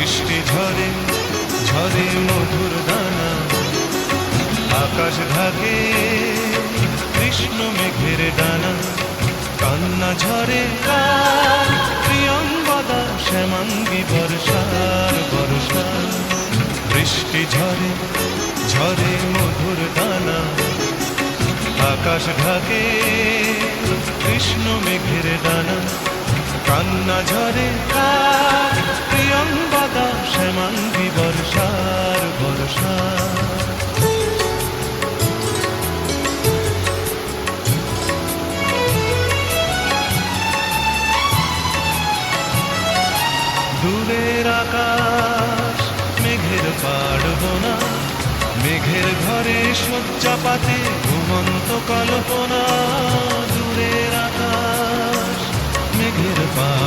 বৃষ্টি ঝরে ঝরে মধুর দানা, আকাশ ঢাকে কৃষ্ণ মেঘের ডানা। কান্না ঝরে কার প্রিয়ঙ্গদা, শ্যামাঙ্গী বর্ষার বর্ষা। বৃষ্টি ঝরে ঝরে মধুর দানা, আকাশ ঢাকে কৃষ্ণ মেঘের ডানা। কান্না ঝরে কার প্রিয়ঙ্গদা, শ্যামাঙ্গী বর্ষার বর্ষা। দূরের আকাশ মেঘের পাড়বনা, মেঘের ঘরে শয্যা পাতে ঘুমন্ত কল্পনা। দূরের আকাশ মেঘের পাড়